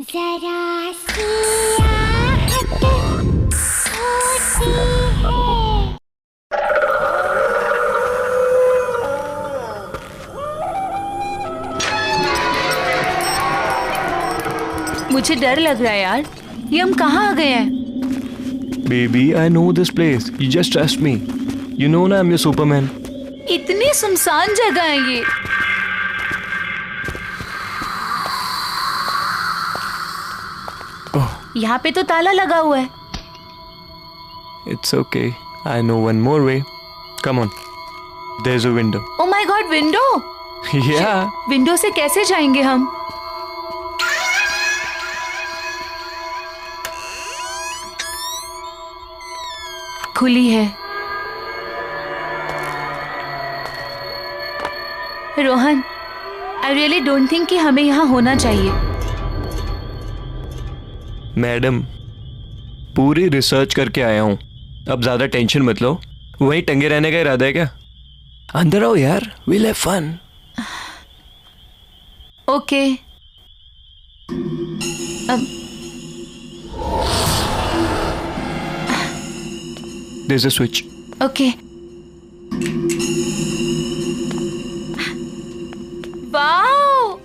जरा सी आहट होती है। मुझे डर लग रहा है यार, ये हम कहाँ आ गए हैं? Baby, I know this place. You just trust me. You know ना, I'm your Superman. इतनी सुनसान जगह है ये। Oh, यहाँ पे तो ताला लगा हुआ है। it's okay. I know one more way. Come on. There's a window. Oh my God, window! Yeah. Window से कैसे जाएंगे हम? खुली है। Rohan, I really don't think कि हमें यहाँ होना चाहिए। मैडम, पूरी रिसर्च करके आया हूँ। अब ज्यादा टेंशन मत लो। वहीं टंगे रहने का इरादा है क्या? अंदर आओ यार, we'll have fun. Okay. There's a switch. Okay. Wow,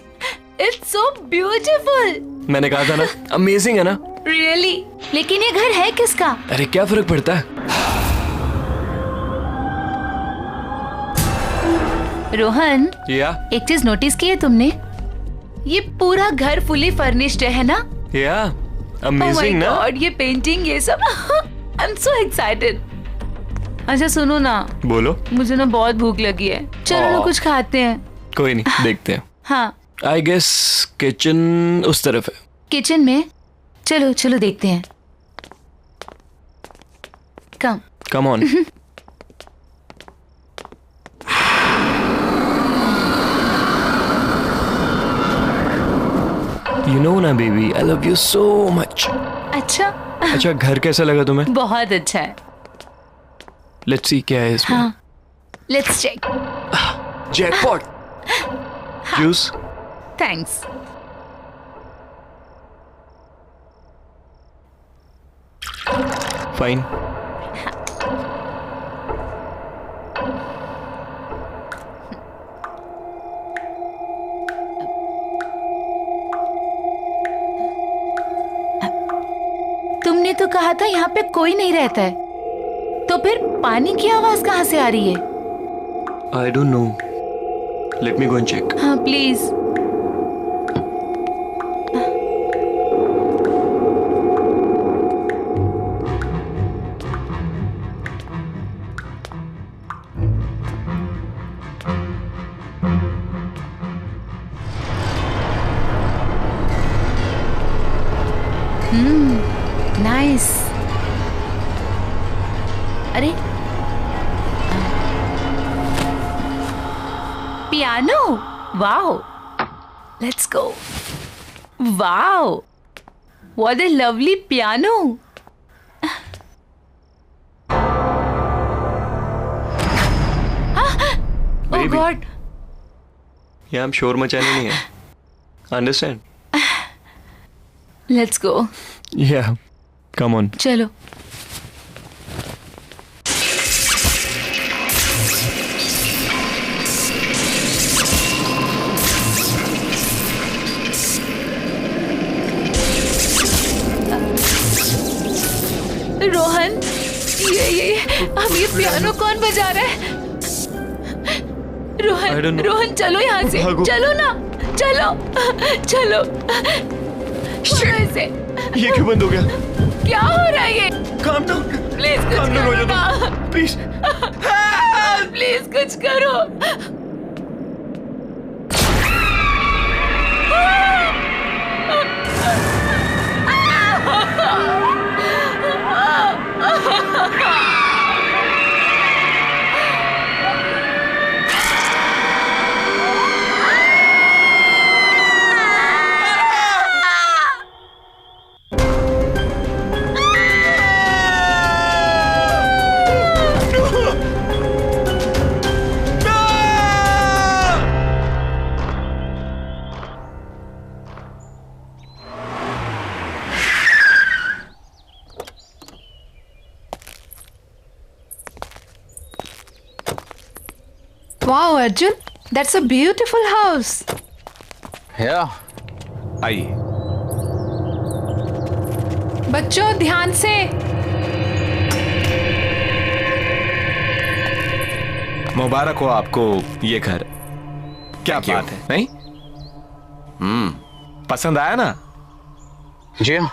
it's so beautiful. मैंने कहा था ना, अमेजिंग है ना? रियली? लेकिन ये घर है किसका? अरे क्या फर्क पड़ता है? रोहन, या एक चीज नोटिस की है तुमने? ये पूरा घर फुली फर्निश्ड है ना? या Oh my अमेजिंग ना? God, ये पेंटिंग, ये सब। आई एम सो एक्साइटेड। अच्छा सुनो ना, बोलो। मुझे ना बहुत भूख लगी है, चलो ना कुछ खाते हैं। कोई नहीं, देखते हैं। हाँ, आई गेस किचन उस तरफ है। किचन में? चलो चलो देखते हैं। Come. Come on. You know ना baby, I love you so much. अच्छा। अच्छा, घर कैसा लगा तुम्हें? बहुत अच्छा है। लेट्स सी क्या है इसमें। हाँ, let's check. Jackpot. Juice. Thanks. Fine. तुमने तो कहा था यहाँ पे कोई नहीं रहता है, तो फिर पानी की आवाज कहाँ से आ रही है? I don't know, let me go and check. हाँ प्लीज। नाइस। अरे piano, wow, let's go. Wow, what a lovely piano. Oh Baby. God. यहाँ हम शोर मचाने नहीं है, अंडरस्टैंड? Let's go. या कम ऑन। चलो। रोहन, ये अब ये पियानो कौन बजा रहा है? I don't Rohan, know. Rohan चलो यहाँ से, भागो। चलो ना, चलो चलो। से ये क्यों बंद हो गया? क्या हो रहा है ये? Calm down. प्लीज कुछ काम डाउन हो करो जाओ ना, तुम, प्लीज। प्लीज कुछ करो। Wow, Arjun, that's a beautiful house. Yeah. आइए। बच्चों ध्यान से। मुबारक हो आपको ये घर। क्या Thank you. बात है, नहीं? पसंद आया ना? जी हाँ।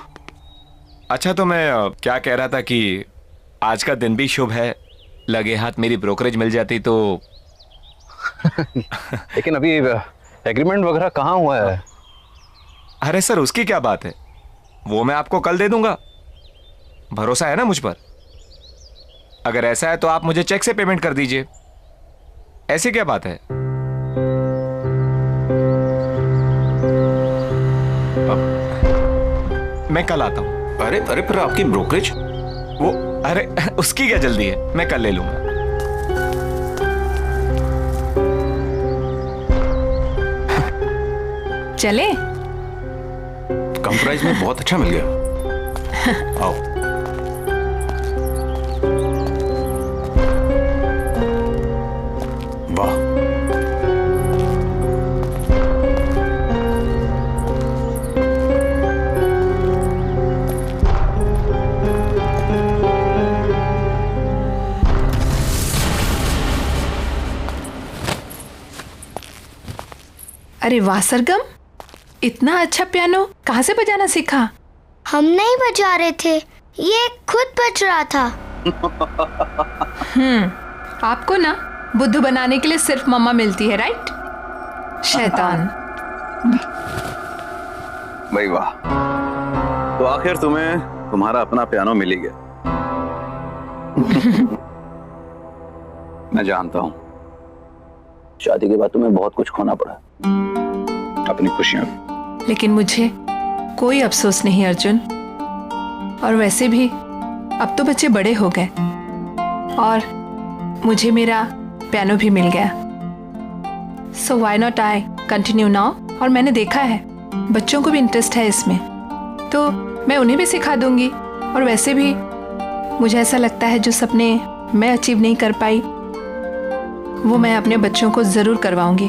अच्छा, तो मैं क्या कह रहा था कि आज का दिन भी शुभ है, लगे हाथ मेरी ब्रोकरेज मिल जाती तो। लेकिन अभी एग्रीमेंट वगैरह कहाँ हुआ है? अरे सर, उसकी क्या बात है, वो मैं आपको कल दे दूंगा। भरोसा है ना मुझ पर? अगर ऐसा है तो आप मुझे चेक से पेमेंट कर दीजिए। ऐसी क्या बात है? मैं कल आता हूं। अरे अरे, पर आपकी ब्रोकरेज? वो अरे उसकी क्या जल्दी है, मैं कल ले लूंगा। चले? कम प्राइस में बहुत अच्छा मिल गया। आओ। वाह। अरे वाह सरगम, इतना अच्छा पियानो कहाँ से बजाना सीखा? हम नहीं बजा रहे थे, ये खुद बज रहा था। आपको ना बुद्धू बनाने के लिए सिर्फ मम्मा मिलती है, राइट? शैतान। भाई वाह, तो आखिर तुम्हें तुम्हारा अपना पियानो मिल ही गया। मैं जानता हूं, शादी के बाद तुम्हें बहुत कुछ खोना पड़ा, अपनी खुशियां भी। लेकिन मुझे कोई अफसोस नहीं अर्जुन। और वैसे भी अब तो बच्चे बड़े हो गए और मुझे मेरा पियानो भी मिल गया। So why not I continue now. और मैंने देखा है बच्चों को भी इंटरेस्ट है इसमें, तो मैं उन्हें भी सिखा दूंगी। और वैसे भी मुझे ऐसा लगता है जो सपने मैं अचीव नहीं कर पाई वो मैं अपने बच्चों को जरूर करवाऊंगी।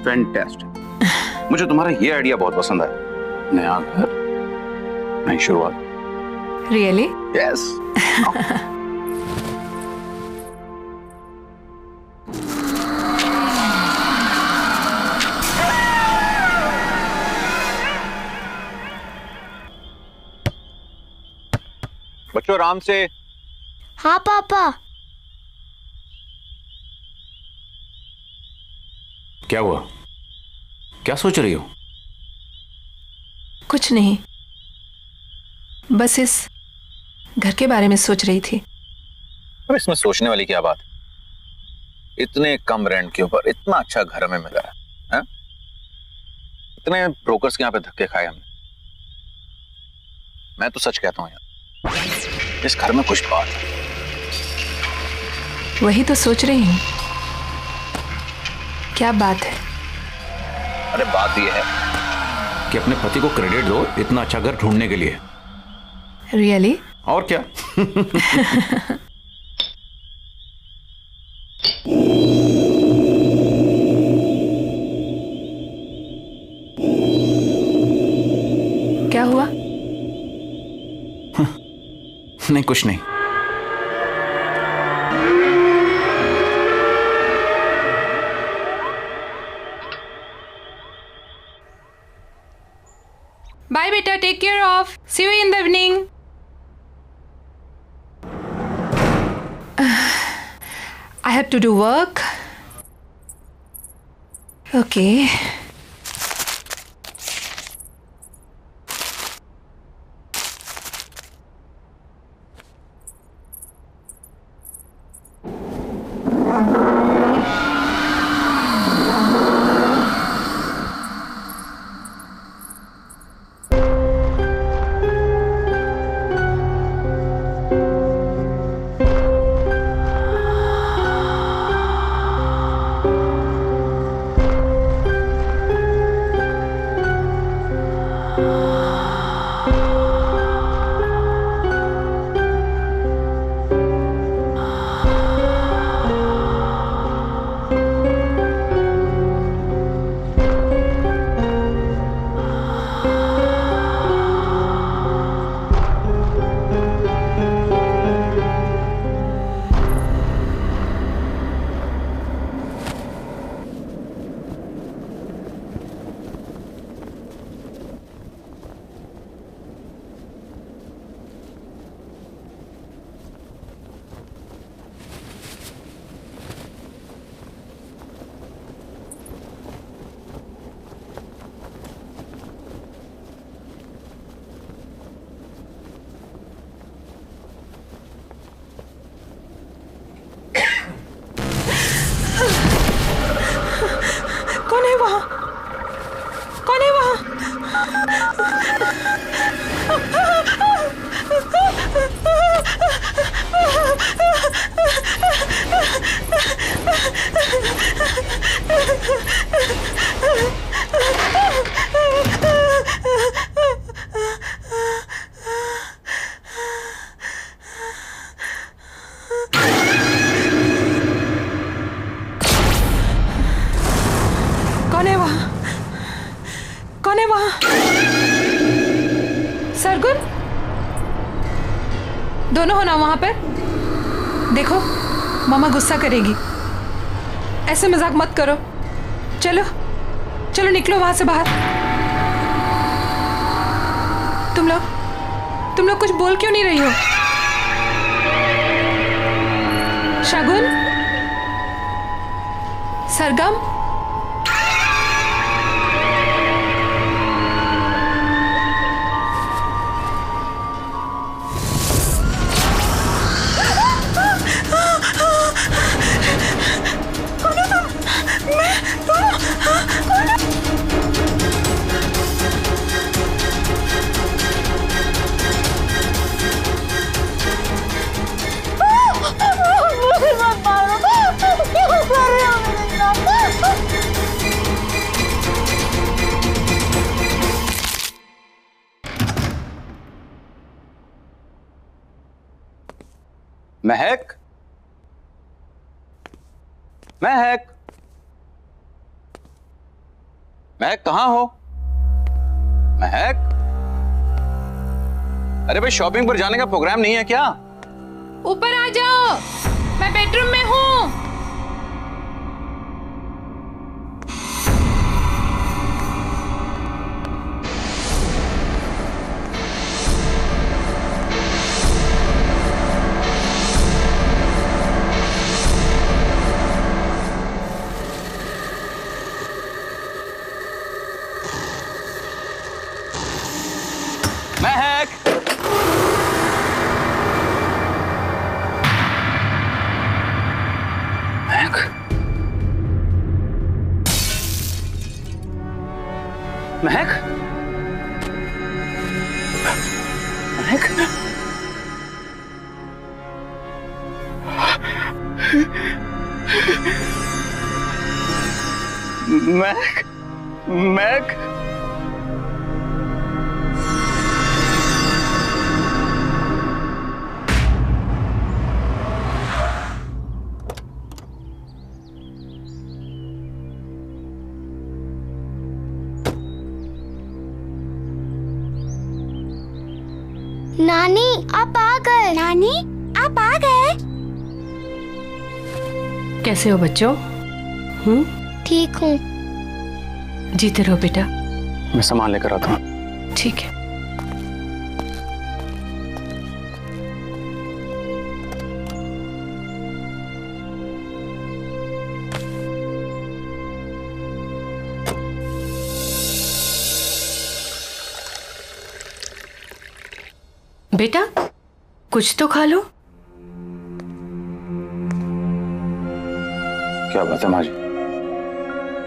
फैंटास्टिक। मुझे तुम्हारा ये आइडिया बहुत पसंद आया। नया घर, नई शुरुआत। रियली? यस। बच्चों आराम से। हाँ पापा। क्या हुआ? क्या सोच रही हो? कुछ नहीं, बस इस घर के बारे में सोच रही थी। अब इसमें सोचने वाली क्या बात? इतने कम रेंट के ऊपर इतना अच्छा घर हमें मिला है? इतने ब्रोकर्स के यहाँ पे धक्के खाए हमने। मैं तो सच कहता हूँ यार, इस घर में कुछ बात है। वही तो सोच रही हूँ, क्या बात है? अरे बात यह है कि अपने पति को क्रेडिट दो इतना अच्छा घर ढूंढने के लिए। रियली? और क्या। क्या हुआ? नहीं, कुछ नहीं। बाय बेटा, take care of, see you in the evening. I have to do work. Okay. वहाँ? कौन है वहाँ? कौन है वहाँ? कौन है वहाँ? सरगुन, दोनों हो ना वहां पर? देखो मामा गुस्सा करेगी, ऐसे मजाक मत करो। चलो चलो निकलो वहां से बाहर। तुम लोग कुछ बोल क्यों नहीं रही हो? शगुन, सरगम, महक, महक, महक कहाँ हो? महक, अरे भाई शॉपिंग पर जाने का प्रोग्राम नहीं है क्या? ऊपर आ जाओ, मैं बेडरूम में हूँ। महक, महक, महक, महक, महक, नानी आप आ गए। नानी आप आ गए। कैसे हो बच्चों? ठीक हूँ। जीते रहो बेटा। मैं सामान लेकर आता हूँ। ठीक है। बेटा कुछ तो खा लो। क्या बात है माँ जी,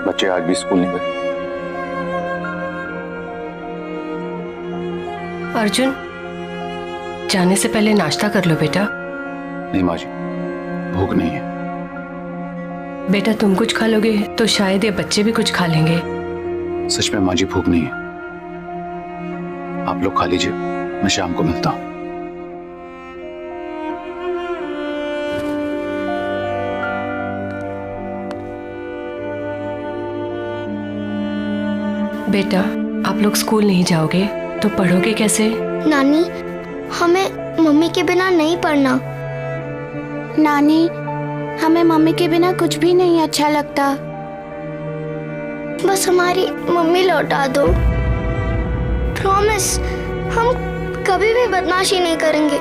बच्चे आज भी स्कूल नहीं गए? अर्जुन जाने से पहले नाश्ता कर लो बेटा। नहीं माँ जी, भूख नहीं है। बेटा तुम कुछ खा लोगे तो शायद ये बच्चे भी कुछ खा लेंगे। सच में माँ जी भूख नहीं है। आप लोग खा लीजिए, मैं शाम को मिलता हूँ। बेटा आप लोग स्कूल नहीं जाओगे तो पढ़ोगे कैसे? नानी हमें मम्मी के बिना नहीं पढ़ना। नानी हमें मम्मी के बिना कुछ भी नहीं अच्छा लगता। बस हमारी मम्मी लौटा दो। प्रॉमिस, हम कभी भी बदमाशी नहीं करेंगे।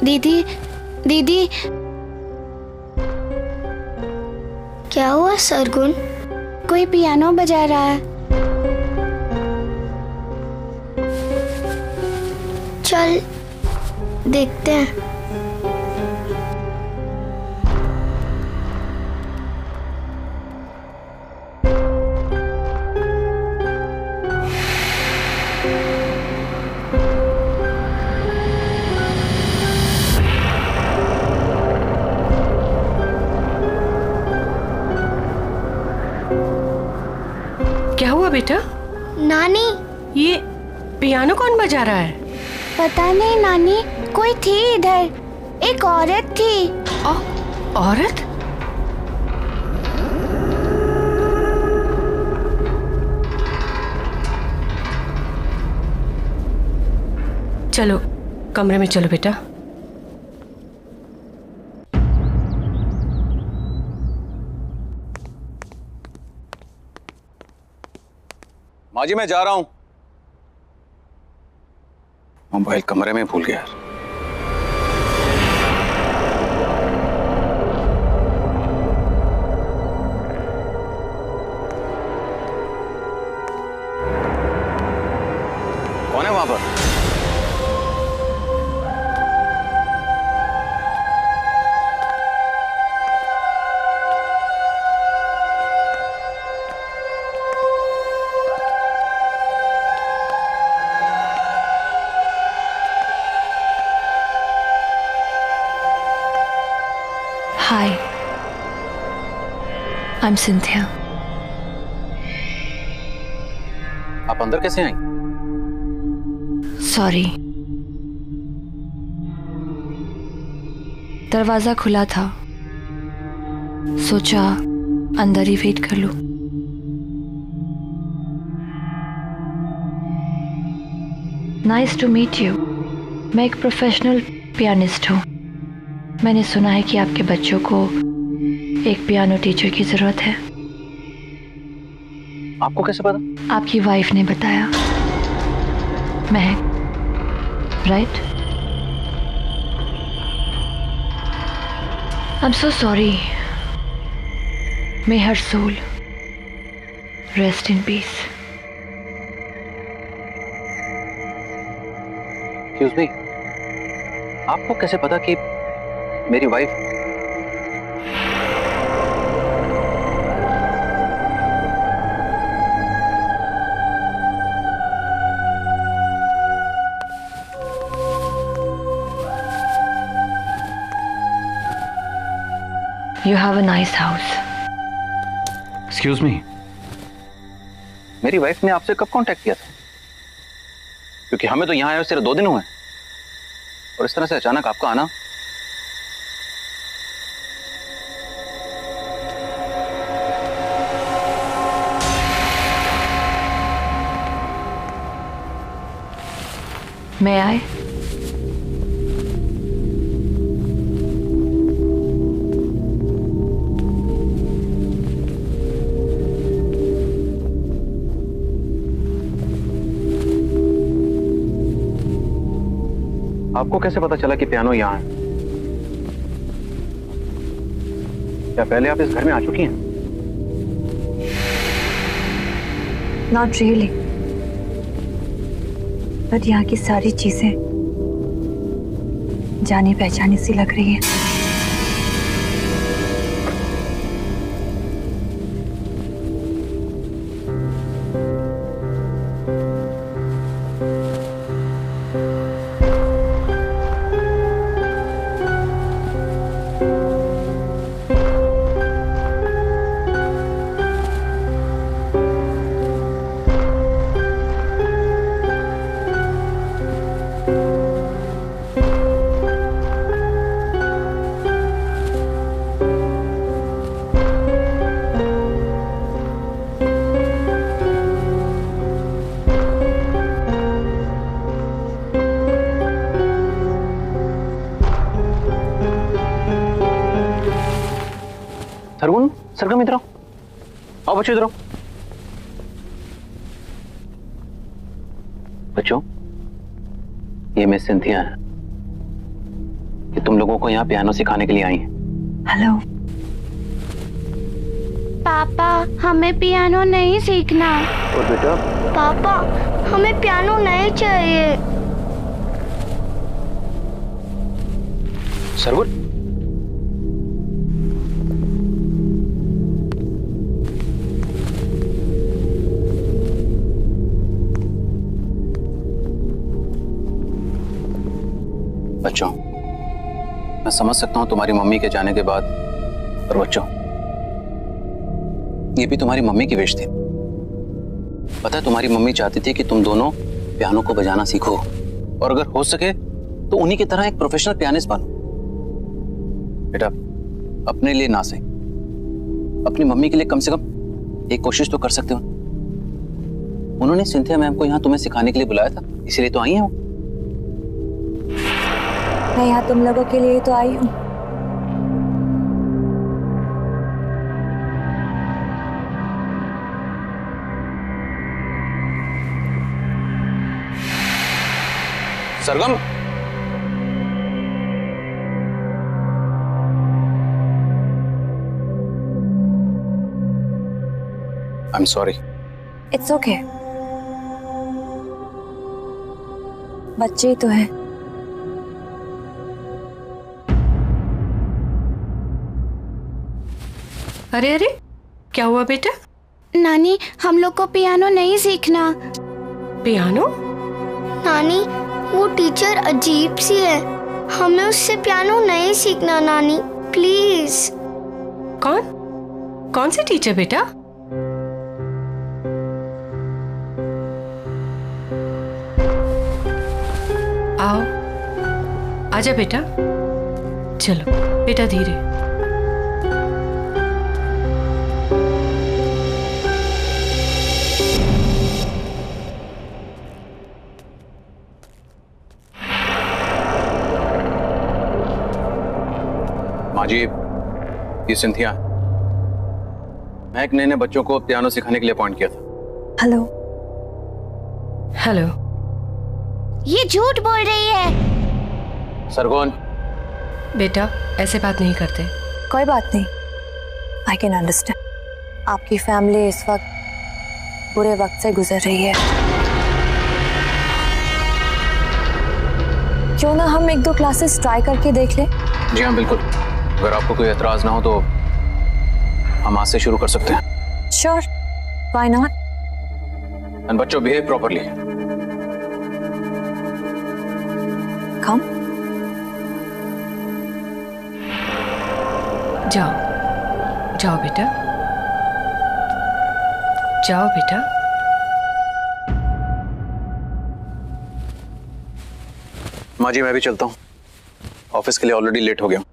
दीदी दीदी, क्या हुआ सरगुन? कोई पियानो बजा रहा है। चल देखते हैं। क्या हुआ बेटा? नानी, ये पियानो कौन बजा रहा है? पता नहीं नानी, कोई थी इधर, एक औरत थी। औरत? चलो कमरे में चलो बेटा। माँ जी मैं जा रहा हूं। मोबाइल कमरे में भूल गया। कौन है वहां पर? हाय, आई एम सिंथिया। आप अंदर कैसे आई? सॉरी, दरवाजा खुला था, सोचा अंदर ही वेट कर लूं। Nice to meet you. मैं एक प्रोफेशनल पियानिस्ट हूँ। मैंने सुना है कि आपके बच्चों को एक पियानो टीचर की जरूरत है। आपको कैसे पता? आपकी वाइफ ने बताया। Mehak, right? I am so sorry. May her soul rest in peace. Excuse me, आपको कैसे पता कि मेरी wife? You have a nice house. Excuse me, मेरी वाइफ ने आपसे कब कांटेक्ट किया था? क्योंकि हमें तो यहाँ आए सिर्फ 2 दिन हुए और इस तरह से अचानक आपका आना। May I? आपको कैसे पता चला कि पियानो यहाँ है? क्या पहले आप इस घर में आ चुकी हैं? Not really. बट यहाँ की सारी चीजें जानी पहचानी सी लग रही है। सरगुन, सरगम इधर आओ। आओ बच्चों इधर आओ। बच्चों, ये मिस सिंथिया है। कि तुम लोगों को यहाँ पियानो सिखाने के लिए आई हैं। हेलो पापा, हमें पियानो नहीं सीखना। और बेटा, पापा, हमें पियानो नहीं चाहिए। सरवुड, बच्चों, मैं समझ सकता हूं तुम्हारी मम्मी के जाने के बाद, पर बच्चों, ये भी तुम्हारी मम्मी की विश थी। पता है, तुम्हारी मम्मी चाहती थी कि तुम दोनों पियानो को बजाना सीखो और अगर हो सके तो उन्हीं की तरह एक प्रोफेशनल पियानिस्ट बनो। बेटा, अपने लिए ना सही, अपनी मम्मी के लिए कम से कम एक कोशिश तो कर सकते हो। उन्होंने सिंथिया मैम को यहाँ तुम्हें सिखाने के लिए बुलाया था, इसीलिए तो आई हैं वो। मैं यहाँ तुम लोगों के लिए तो आई हूँ। Sargam, I am sorry. It's okay, बच्चे ही तो है। अरे अरे, क्या हुआ बेटा? नानी, हम लोग को पियानो नहीं सीखना। पियानो? नानी, वो टीचर अजीब सी है, हमें उससे पियानो नहीं सीखना। नानी प्लीज। कौन सी टीचर बेटा? आओ, आजा बेटा। चलो बेटा, धीरे। माँ जी, ये सिंथिया, मैं एक नए बच्चों को पियानो सिखाने के लिए अपॉइंट किया था। हेलो। हेलो। ये झूठ बोल रही है। सरगोन, बेटा, ऐसे बात नहीं करते। कोई बात नहीं, आई कैन अंडरस्टैंड। आपकी फैमिली इस वक्त बुरे वक्त से गुजर रही है। क्यों ना हम 1-2 क्लासेस ट्राई करके देख लें? जी हाँ, बिल्कुल। अगर आपको कोई एतराज ना हो तो हम आज से शुरू कर सकते हैं। Sure, why not. एंड बच्चों, बिहेव प्रॉपर्ली। कम। जाओ जाओ बेटा, जाओ बेटा। माँ जी, मैं भी चलता हूँ, ऑफिस के लिए ऑलरेडी लेट हो गया हूँ।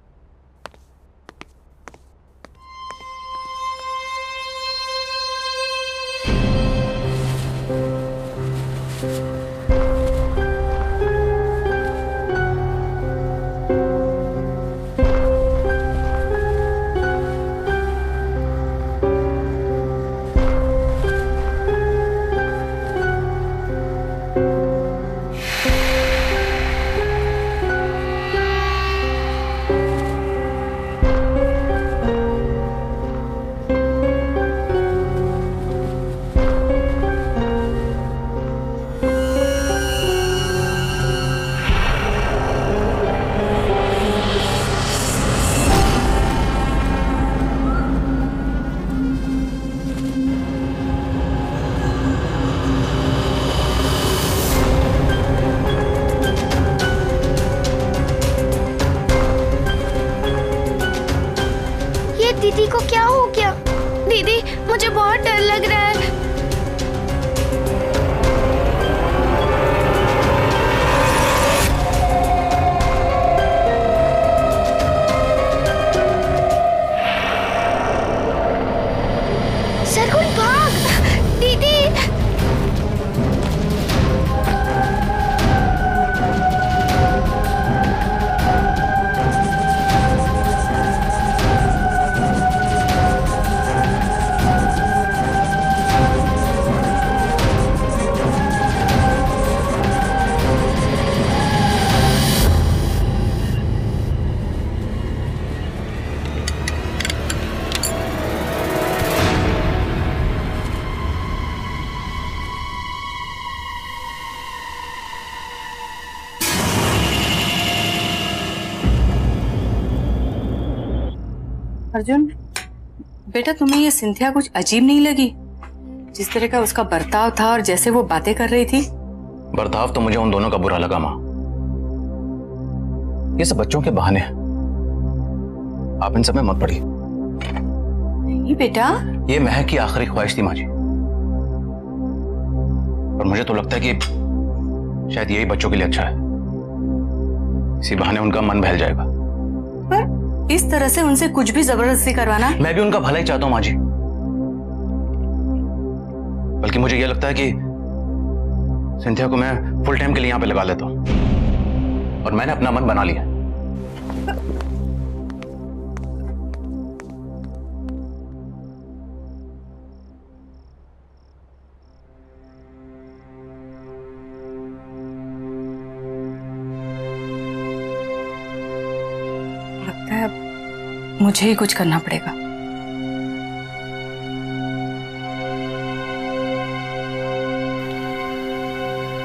अर्जुन, बेटा तुम्हें ये सिंथिया कुछ अजीब नहीं लगी? जिस तरह का उसका बर्ताव था और जैसे वो बातें कर रही थी। बर्ताव तो मुझे उन दोनों का बुरा लगा माँ। ये सब बच्चों के बहाने हैं, आप इन सब में मत पड़िए। नहीं बेटा, ये महक की आखिरी ख्वाहिश थी माँ जी, और मुझे तो लगता है कि शायद यही बच्चों के लिए अच्छा है। इसी बहाने उनका मन बहल जाएगा। पर इस तरह से उनसे कुछ भी जबरदस्ती करवाना। मैं भी उनका भला ही चाहता हूं माँ जी, बल्कि मुझे यह लगता है कि सिंथिया को मैं फुल टाइम के लिए यहां पे लगा लेता हूं, और मैंने अपना मन बना लिया। लगता है मुझे ही कुछ करना पड़ेगा।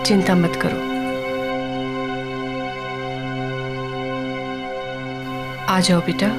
चिंता मत करो, आ जाओ बेटा।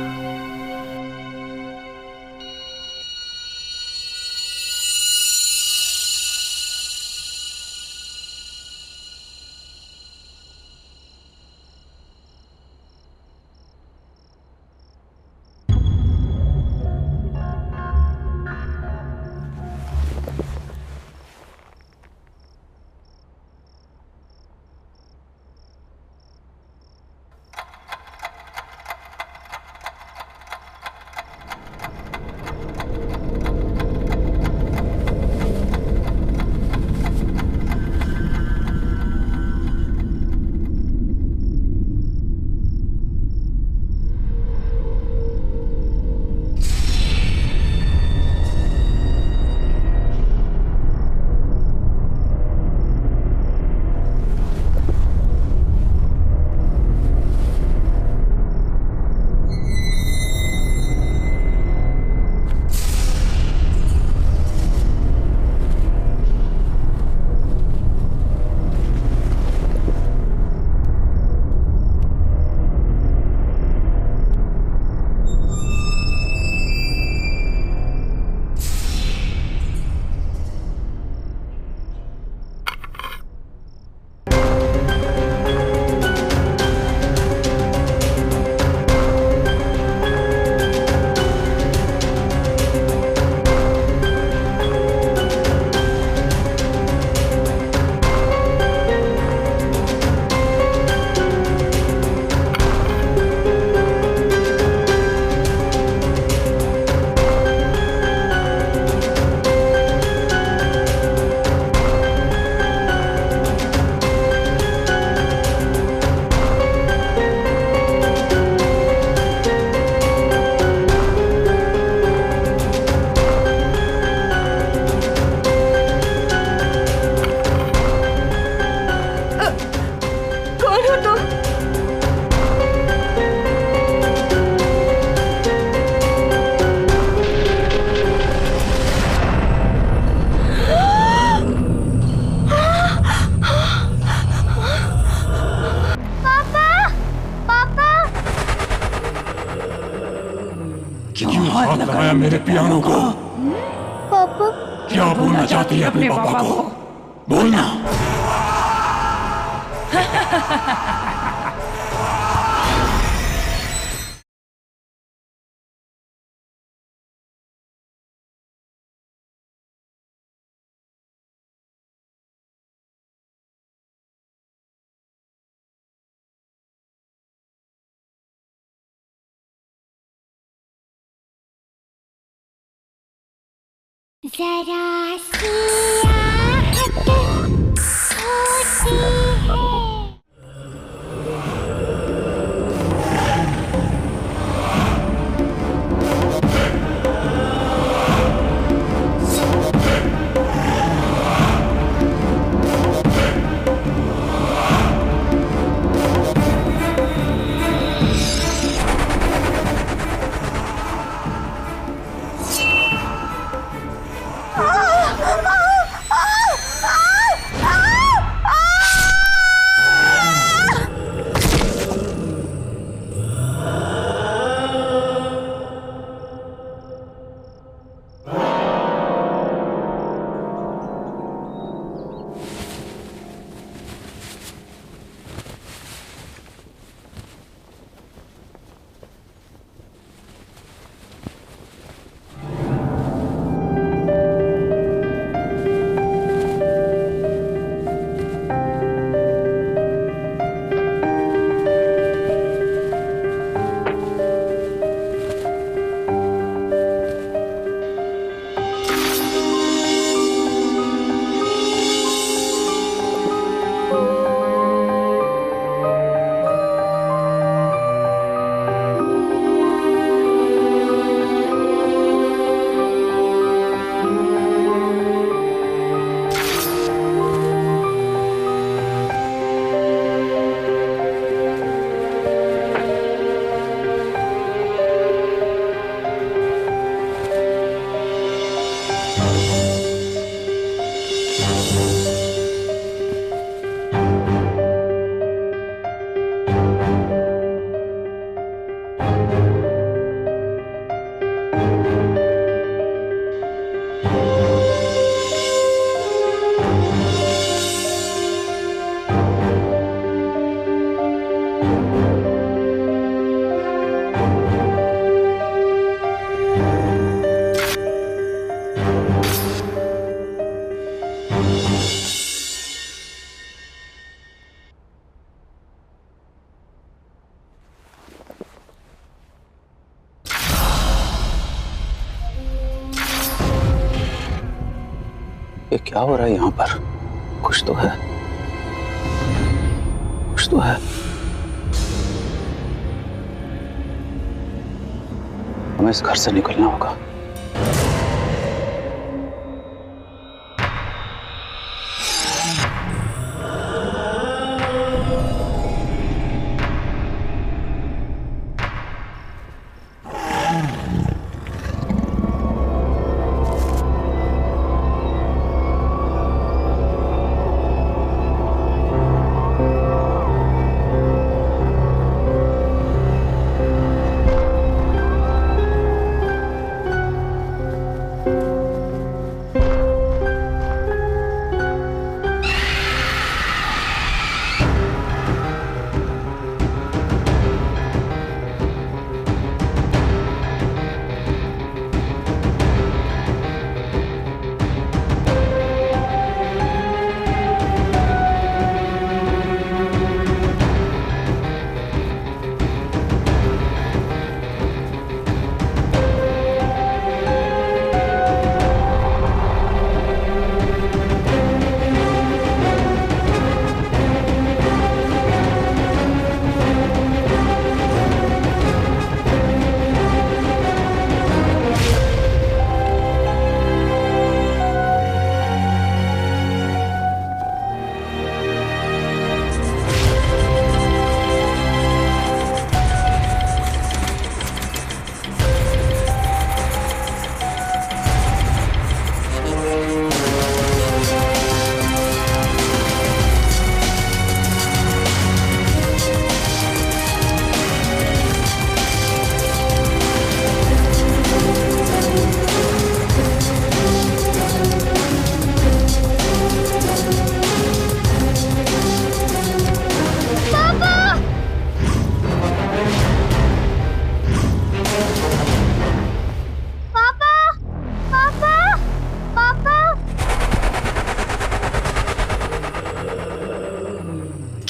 क्यों हाथ लगाया मेरे पियानो को? पापा क्या बोलना चाहती है अपने पापा को? बोलना। जरा सी आहट होती है। क्या हो रहा है यहाँ पर? कुछ तो है, कुछ तो है। हमें इस घर से निकलना होगा।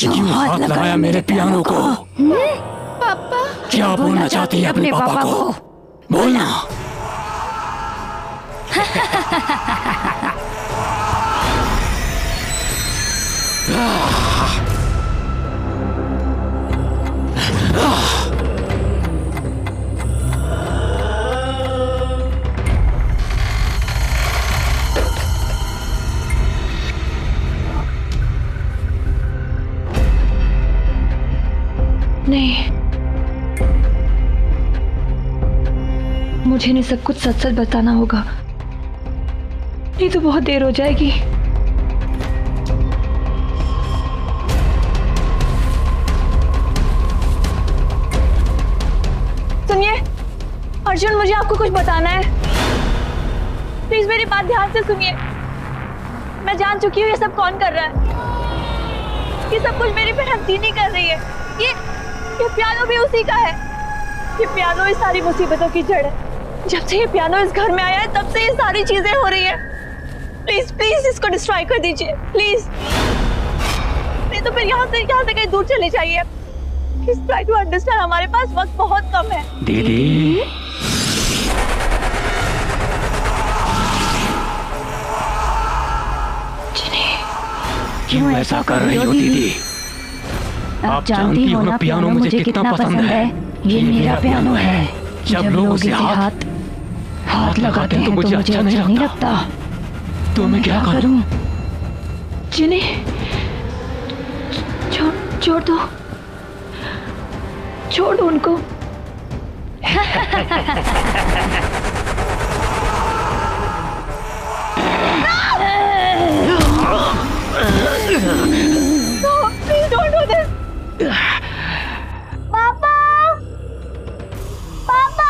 क्यों हाथ लगाया मेरे पियानो को? पापा क्या बोलना चाहती है अपने पापा को? बोलना। नहीं, मुझे इन्हें सब कुछ सच सच बताना होगा, नहीं तो बहुत देर हो जाएगी। सुनिए अर्जुन, मुझे आपको कुछ बताना है। प्लीज मेरी बात ध्यान से सुनिए। मैं जान चुकी हूँ ये सब कौन कर रहा है। ये सब कुछ मेरी बहन जीनी कर रही है। ये पियानो भी उसी का है। ये पियानो इस सारी मुसीबतों की जड़ है। जब से ये पियानो इस घर में आया है तब से ये सारी चीजें हो रही है। प्लीज प्लीज इसको डिस्ट्रॉय कर दीजिए प्लीज, नहीं तो फिर यहाँ से कहीं दूर चले जाइए। प्लीज ट्राई टू अंडरस्टैंड, हमारे पास वक्त बहुत कम है। दीदी क्यों ऐसा कर रही हो दीदी? आप जानती हो ना पियानो मुझे कितना पसंद है। ये मेरा पियानो है। जब लोग उसे हाथ लगाते हैं तो मुझे अच्छा नहीं लगता। तो मैं क्या करूं? जिन्हें छोड़ दो, छोड़ दो उनको। No, please don't do this. पापा, पापा।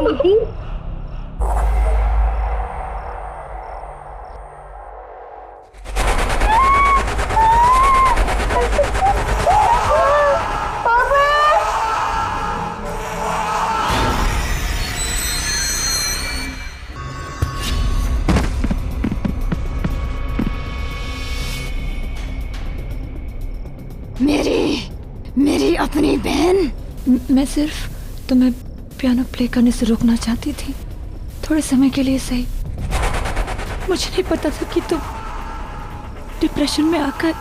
दीदी, मेरी अपनी बहन मैं सिर्फ तुम्हें पियानो प्ले करने से रोकना चाहती थी, थोड़े समय के लिए सही। मुझे नहीं पता था कि तुम डिप्रेशन में आकर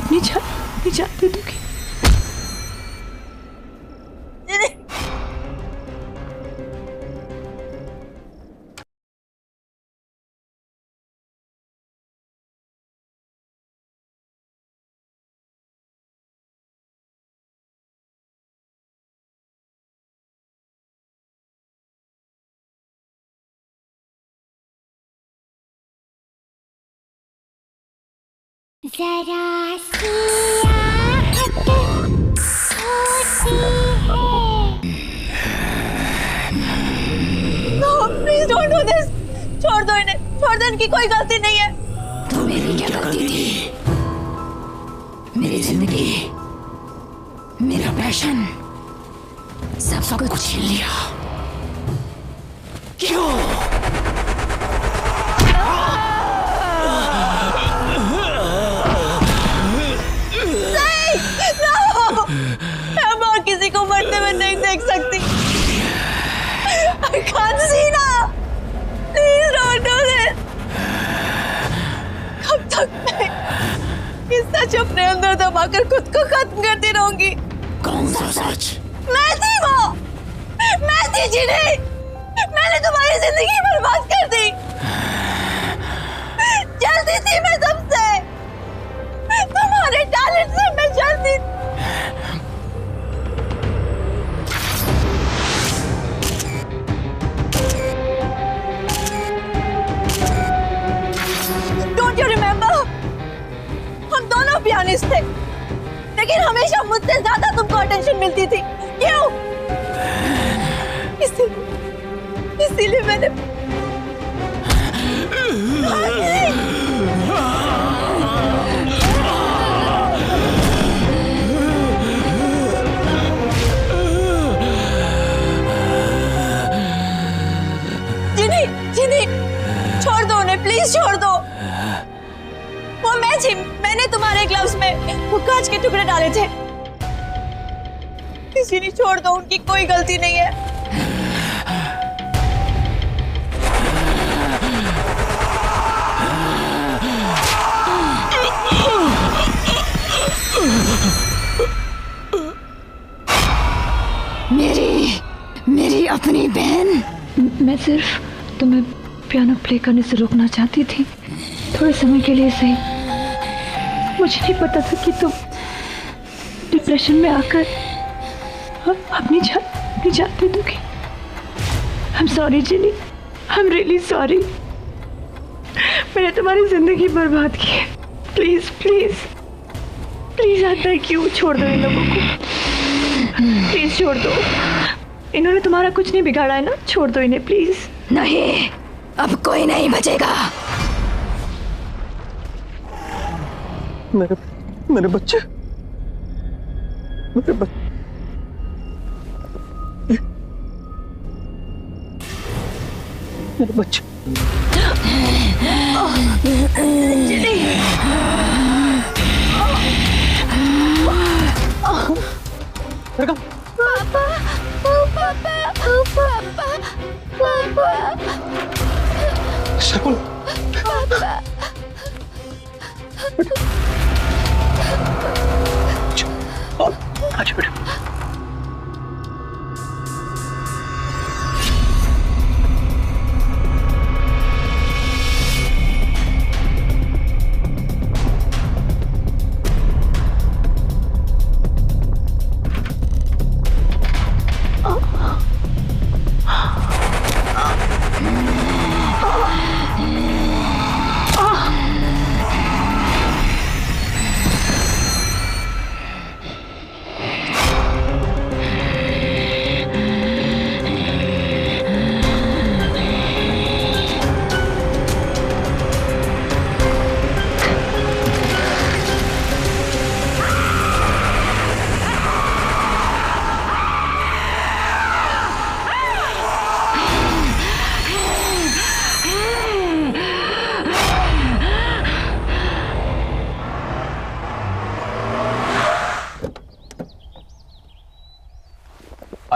अपनी जान दे दोगी। जरा सी आहट होती है। No, please don't do this. छोड़ दो इन्हें, छोड़ दो, इनकी कोई गलती नहीं है। तो मेरी क्या गलती थी? मेरी जिंदगी, मेरा पैशन, सब कुछ छीन लिया। क्यों? मैं और किसी को मरते हुए नहीं देख सकती। I can't see now. Please don't do this. कब तक मैं इस सच अपने अंदर दबाकर खुद को खत्म करती रहूंगी? कौन सा सच? मैं थी वो, मैं थी जिन्हें मैंने तुम्हारी जिंदगी बर्बाद कर दी। जल्दी थी मैं सबसे, तुम्हारे टैलेंट से मैं जल्दी। Don't you remember? हम दोनों पियानिस्ट थे, लेकिन हमेशा मुझसे ज्यादा तुमको अटेंशन मिलती थी। क्यों? इसीलिए मैंने जिनी, छोड़ दो उन्हें, प्लीज छोड़ दो। वो मैं थी, मैंने तुम्हारे ग्लव्स में वो कांच के टुकड़े डाले थे। जिनी, छोड़ दो, उनकी कोई गलती नहीं है। मेरी अपनी बहन। मैं सिर्फ तुम्हें पियानो प्ले करने से रोकना चाहती थी, थोड़े समय के लिए सही। मुझे नहीं पता था कि तुम डिप्रेशन में आकर अपनी जान दे दोगी। I'm sorry Jini, I'm really sorry। मैंने तुम्हारी जिंदगी बर्बाद की है। प्लीज प्लीज प्लीज आता है, क्यों? छोड़ दो इन लोगों को, प्लीज छोड़ दो। इन्होंने तुम्हारा कुछ नहीं बिगाड़ा है ना, छोड़ दो इन्हें प्लीज। नहीं, अब कोई नहीं बचेगा। मेरे बच्चे, मेरे बच्चे, मेरे बच्चे। शकुन, अच्छा बेटा।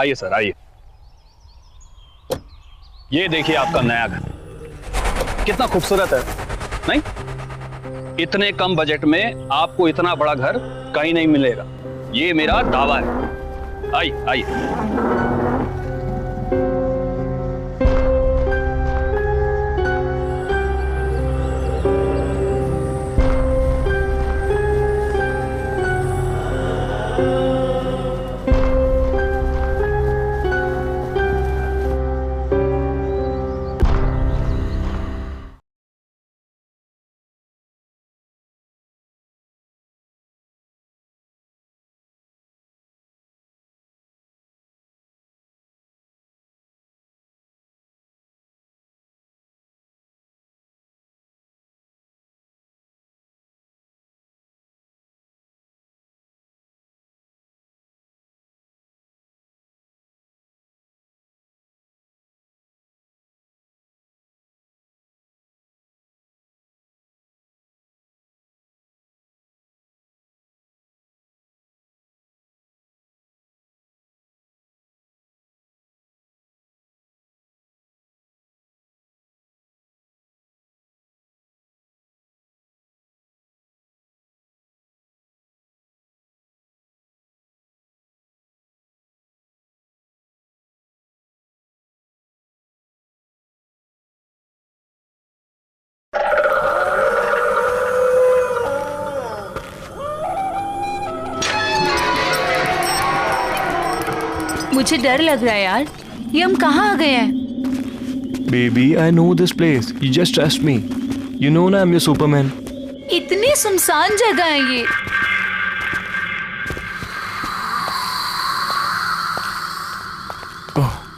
आइए सर, आइए। ये देखिए आपका नया घर, कितना खूबसूरत है, नहीं? इतने कम बजट में आपको इतना बड़ा घर कहीं नहीं मिलेगा, ये मेरा दावा है। आइए आइए। मुझे डर लग रहा है यार, ये हम कहाँ आ गए हैं? Baby, I know this place. You just trust me. You know ना, I'm your Superman. इतनी सुनसान जगह है ये।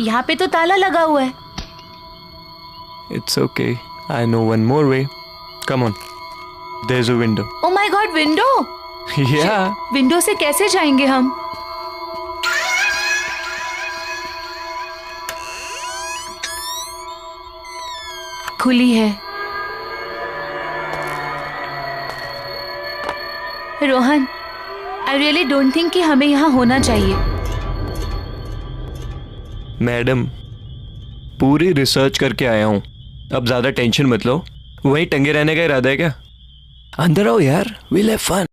यहाँ पे तो ताला लगा हुआ है। It's okay. I know one more way. Come on. There's a window. Oh my God, window? Yeah. Window से कैसे जाएंगे हम? खुली है। Rohan, I really don't think कि हमें यहाँ होना चाहिए। मैडम, पूरी रिसर्च करके आया हूँ, अब ज्यादा टेंशन मत लो। वहीं टंगे रहने का इरादा है क्या? अंदर आओ यार, we'll have fun.